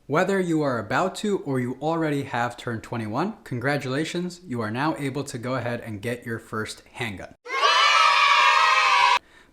Whether you are about to or you already have turned 21, congratulations, you are now able to go ahead and get your first handgun.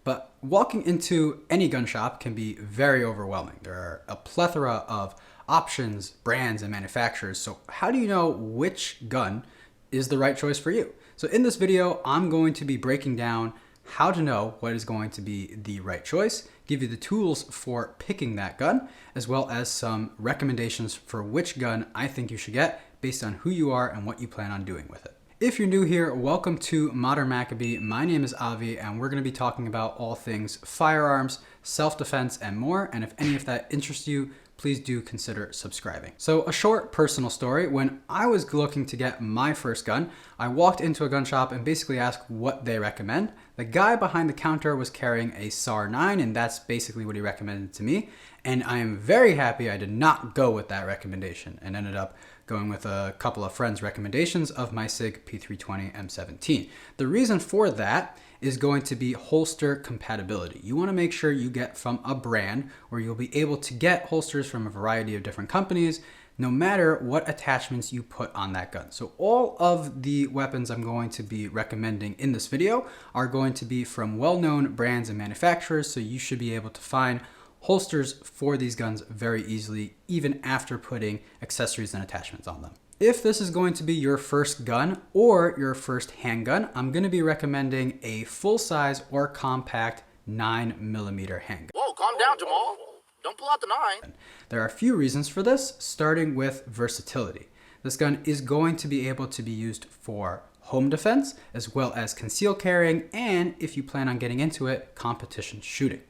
But walking into any gun shop can be very overwhelming. There are a plethora of options, brands, and manufacturers. So how do you know which gun is the right choice for you? So in this video, I'm going to be breaking down how to know what is going to be the right choice, give you the tools for picking that gun, as well as some recommendations for which gun I think you should get based on who you are and what you plan on doing with it. If you're new here, welcome to Modern Maccabee. My name is Avi, and we're going to be talking about all things firearms, self-defense, and more. And if any of that interests you, please do consider subscribing. So a short personal story. When I was looking to get my first gun, I walked into a gun shop and basically asked what they recommend. The guy behind the counter was carrying a SAR 9, and that's basically what he recommended to me. And I am very happy I did not go with that recommendation and ended up going with a couple of friends' recommendations of my SIG P320 M17. The reason for that is going to be holster compatibility. You want to make sure you get from a brand where you'll be able to get holsters from a variety of different companies, no matter what attachments you put on that gun. So all of the weapons I'm going to be recommending in this video are going to be from well-known brands and manufacturers, so you should be able to find holsters for these guns very easily, even after putting accessories and attachments on them. If this is going to be your first gun or your first handgun, I'm going to be recommending a full-size or compact 9mm handgun. Whoa, calm down, Jamal. Don't pull out the 9. There are a few reasons for this, starting with versatility. This gun is going to be able to be used for home defense, as well as concealed carrying, and if you plan on getting into it, competition shooting.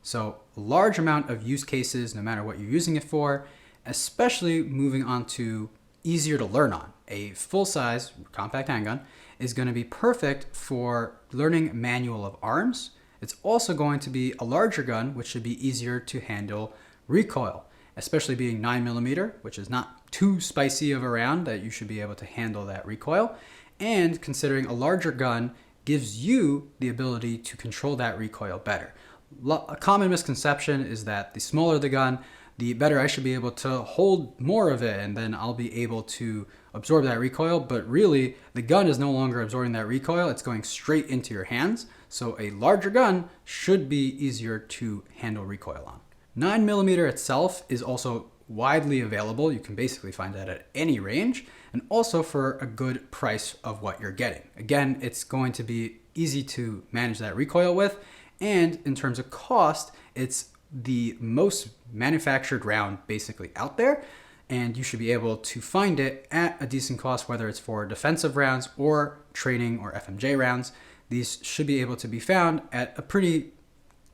So a large amount of use cases, no matter what you're using it for, especially moving on to easier to learn on. A full-size compact handgun is going to be perfect for learning manual of arms. It's also going to be a larger gun, which should be easier to handle recoil, especially being 9mm, which is not too spicy of a round that you should be able to handle that recoil. And considering a larger gun gives you the ability to control that recoil better. A common misconception is that the smaller the gun, the better I should be able to hold more of it, and then I'll be able to absorb that recoil. But really, the gun is no longer absorbing that recoil. It's going straight into your hands. So a larger gun should be easier to handle recoil on. 9mm itself is also widely available. You can basically find that at any range, and also for a good price of what you're getting. Again, it's going to be easy to manage that recoil with. And in terms of cost, it's the most manufactured round basically out there, and you should be able to find it at a decent cost, whether it's for defensive rounds or training or FMJ rounds. These should be able to be found at a pretty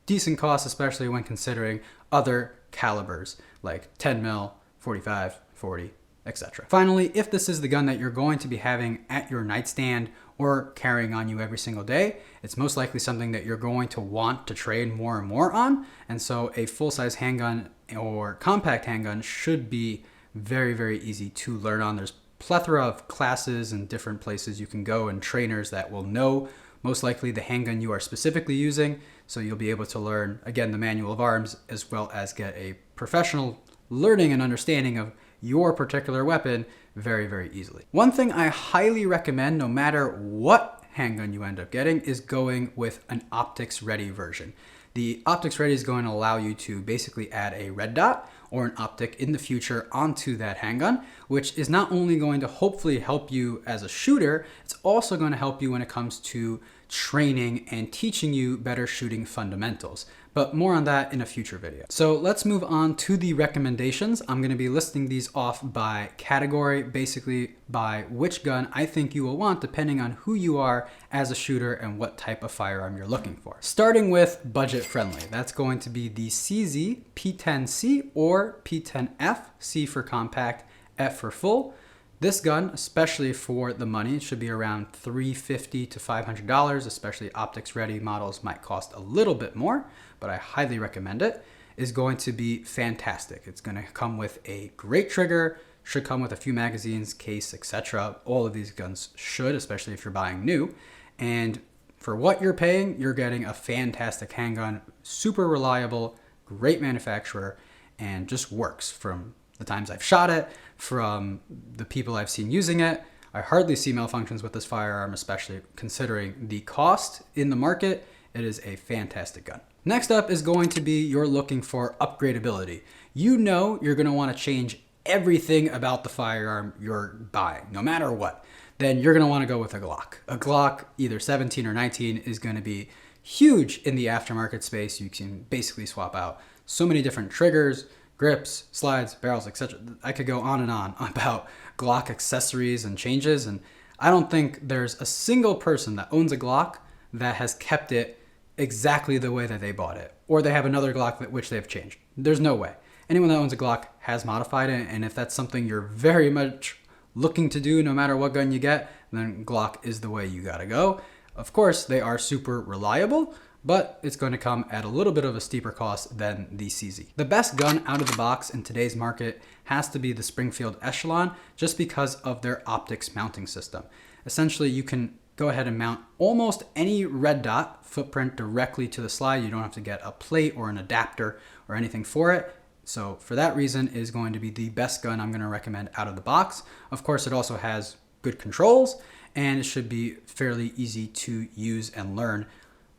decent cost, especially when considering other calibers like 10 mil, 45, 40, etc. Finally, if this is the gun that you're going to be having at your nightstand or carrying on you every single day, it's most likely something that you're going to want to train more and more on. And so a full-size handgun or compact handgun should be very, very easy to learn on. There's plethora of classes and different places you can go and trainers that will know most likely the handgun you are specifically using. So you'll be able to learn, again, the manual of arms, as well as get a professional learning and understanding of your particular weapon very, very easily. One thing I highly recommend, no matter what handgun you end up getting, is going with an optics ready version. The optics ready is going to allow you to basically add a red dot or an optic in the future onto that handgun, which is not only going to hopefully help you as a shooter, it's also going to help you when it comes to training and teaching you better shooting fundamentals. But more on that in a future video. So let's move on to the recommendations. I'm going to be listing these off by category, basically by which gun I think you will want depending on who you are as a shooter and what type of firearm you're looking for. Starting with budget friendly, that's going to be the CZ P10C or P10F, C for compact, F for full. This gun, especially for the money, it should be around $350 to $500, especially optics ready models might cost a little bit more, but I highly recommend it, is going to be fantastic. It's going to come with a great trigger, should come with a few magazines, case, etc. All of these guns should, especially if you're buying new. And for what you're paying, you're getting a fantastic handgun, super reliable, great manufacturer, and just works from the times I've shot it, from the people I've seen using it, I hardly see malfunctions with this firearm, especially considering the cost in the market. It is a fantastic gun. Next up is going to be you're looking for upgradeability. You know you're going to want to change everything about the firearm you're buying, no matter what. Then you're going to want to go with a Glock. A Glock, either 17 or 19, is going to be huge in the aftermarket space. You can basically swap out so many different triggers, grips, slides, barrels, etc. I could go on and on about Glock accessories and changes, and I don't think there's a single person that owns a Glock that has kept it exactly the way that they bought it, or they have another Glock which they've changed. There's no way. Anyone that owns a Glock has modified it, and if that's something you're very much looking to do no matter what gun you get, then Glock is the way you gotta go. Of course, they are super reliable, but it's going to come at a little bit of a steeper cost than the CZ. The best gun out of the box in today's market has to be the Springfield Echelon, just because of their optics mounting system. Essentially, you can go ahead and mount almost any red dot footprint directly to the slide. You don't have to get a plate or an adapter or anything for it. So for that reason, it is going to be the best gun I'm going to recommend out of the box. Of course, it also has good controls, and it should be fairly easy to use and learn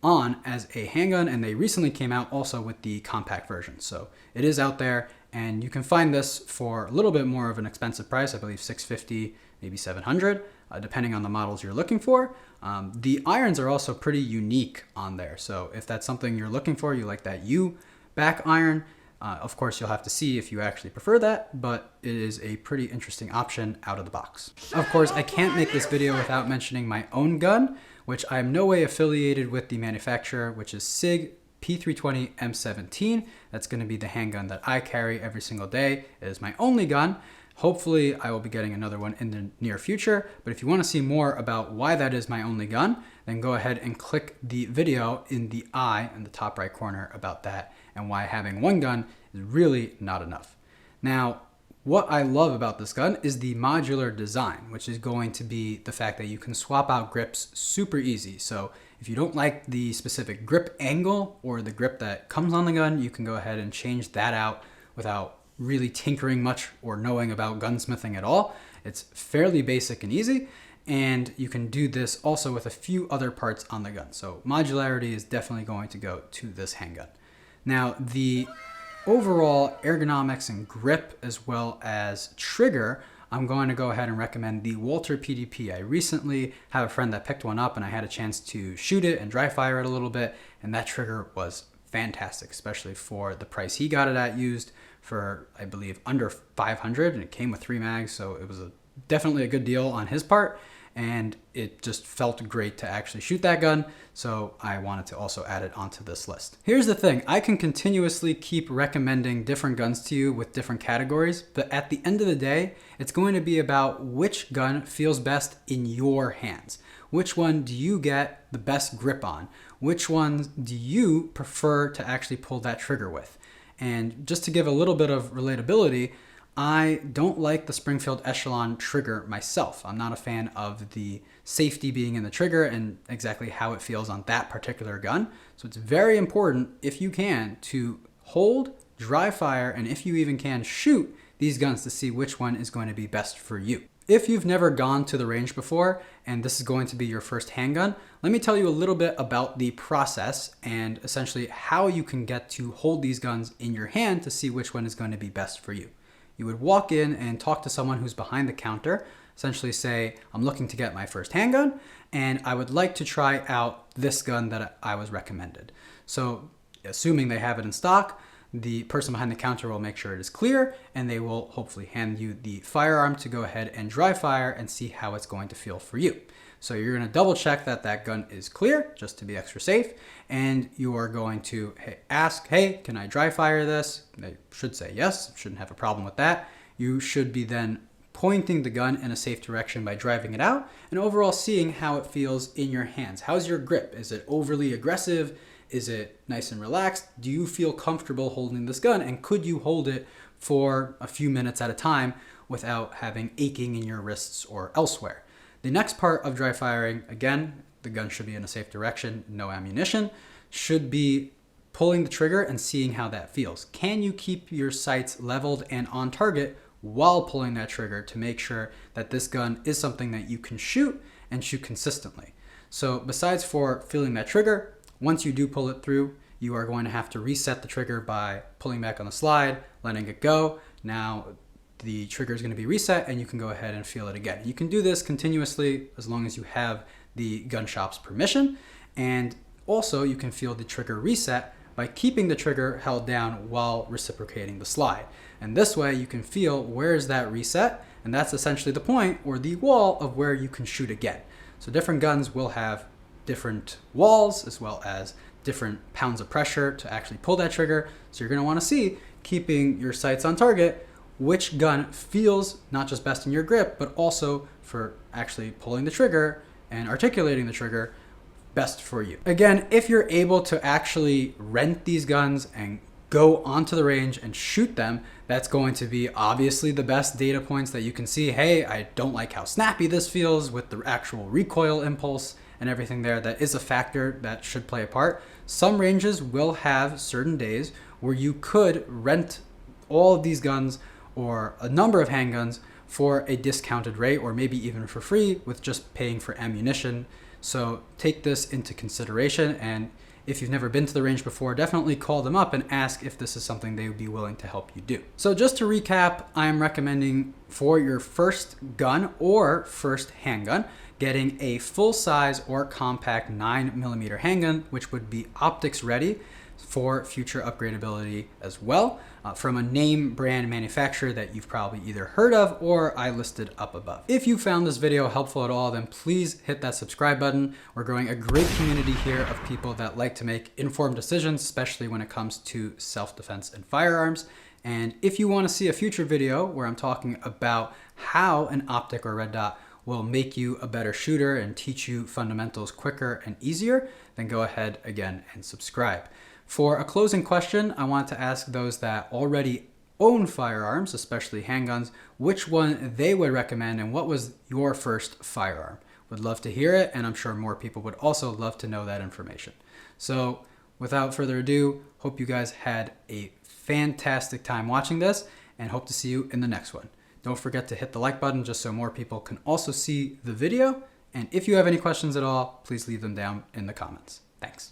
on as a handgun, and they recently came out also with the compact version. So it is out there, and you can find this for a little bit more of an expensive price. I believe $650, maybe $700, depending on the models you're looking for. The irons are also pretty unique on there. So if that's something you're looking for, you like that U back iron, of course, you'll have to see if you actually prefer that, but it is a pretty interesting option out of the box. Of course, I can't make this video without mentioning my own gun, which I'm no way affiliated with the manufacturer, which is SIG P320 M17. That's going to be the handgun that I carry every single day. It is my only gun. Hopefully, I will be getting another one in the near future, but if you want to see more about why that is my only gun, then go ahead and click the video in the eye in the top right corner about that and why having one gun is really not enough. Now, what I love about this gun is the modular design, which is going to be the fact that you can swap out grips super easy. So if you don't like the specific grip angle or the grip that comes on the gun, you can go ahead and change that out without really tinkering much or knowing about gunsmithing at all. It's fairly basic and easy, and you can do this also with a few other parts on the gun. So modularity is definitely going to go to this handgun. Now, the overall ergonomics and grip as well as trigger, I'm going to go ahead and recommend the Walther PDP. I recently have a friend that picked one up and I had a chance to shoot it and dry fire it a little bit, and that trigger was fantastic, especially for the price he got it at used for, I believe, under 500, and it came with 3 mags, so it was definitely a good deal on his part, and it just felt great to actually shoot that gun, so I wanted to also add it onto this list. Here's the thing, I can continuously keep recommending different guns to you with different categories, but at the end of the day, it's going to be about which gun feels best in your hands. Which one do you get the best grip on? Which ones do you prefer to actually pull that trigger with? And just to give a little bit of relatability, I don't like the Springfield Echelon trigger myself. I'm not a fan of the safety being in the trigger and exactly how it feels on that particular gun. So it's very important, if you can, to hold, dry fire, and if you even can, shoot these guns to see which one is going to be best for you. If you've never gone to the range before and this is going to be your first handgun, let me tell you a little bit about the process and essentially how you can get to hold these guns in your hand to see which one is going to be best for you. You would walk in and talk to someone who's behind the counter, essentially say, I'm looking to get my first handgun and I would like to try out this gun that I was recommended. So assuming they have it in stock, the person behind the counter will make sure it is clear, and they will hopefully hand you the firearm to go ahead and dry fire and see how it's going to feel for you. So you're going to double check that that gun is clear, just to be extra safe, and you are going to ask, hey, can I dry fire this? They should say yes, shouldn't have a problem with that. You should be then pointing the gun in a safe direction by driving it out, and overall seeing how it feels in your hands. How's your grip? Is it overly aggressive? Is it nice and relaxed? Do you feel comfortable holding this gun? And could you hold it for a few minutes at a time without having aching in your wrists or elsewhere? The next part of dry firing, again, the gun should be in a safe direction, no ammunition, should be pulling the trigger and seeing how that feels. Can you keep your sights leveled and on target while pulling that trigger to make sure that this gun is something that you can shoot and shoot consistently? So besides for feeling that trigger, once you do pull it through, you are going to have to reset the trigger by pulling back on the slide, letting it go. Now the trigger is going to be reset and you can go ahead and feel it again. You can do this continuously as long as you have the gun shop's permission. And also you can feel the trigger reset by keeping the trigger held down while reciprocating the slide. And this way you can feel where is that reset, and that's essentially the point or the wall of where you can shoot again. So different guns will have different walls as well as different pounds of pressure to actually pull that trigger. So you're going to want to see, keeping your sights on target, which gun feels not just best in your grip, but also for actually pulling the trigger and articulating the trigger best for you. Again, if you're able to actually rent these guns and go onto the range and shoot them, that's going to be obviously the best data points that you can see. Hey, I don't like how snappy this feels with the actual recoil impulse and everything there. That is a factor that should play a part. Some ranges will have certain days where you could rent all of these guns or a number of handguns for a discounted rate, or maybe even for free with just paying for ammunition. So take this into consideration, and if you've never been to the range before, definitely call them up and ask if this is something they would be willing to help you do. So just to recap, I'm recommending for your first gun or first handgun, getting a full-size or compact 9mm handgun, which would be optics ready for future upgradability as well, from a name brand manufacturer that you've probably either heard of or I listed up above. If you found this video helpful at all, then please hit that subscribe button. We're growing a great community here of people that like to make informed decisions, especially when it comes to self-defense and firearms. And if you want to see a future video where I'm talking about how an optic or red dot will make you a better shooter and teach you fundamentals quicker and easier, then go ahead again and subscribe. For a closing question, I want to ask those that already own firearms, especially handguns, which one they would recommend and what was your first firearm. Would love to hear it, and I'm sure more people would also love to know that information. So without further ado, hope you guys had a fantastic time watching this and hope to see you in the next one. Don't forget to hit the like button just so more people can also see the video. And if you have any questions at all, please leave them down in the comments. Thanks.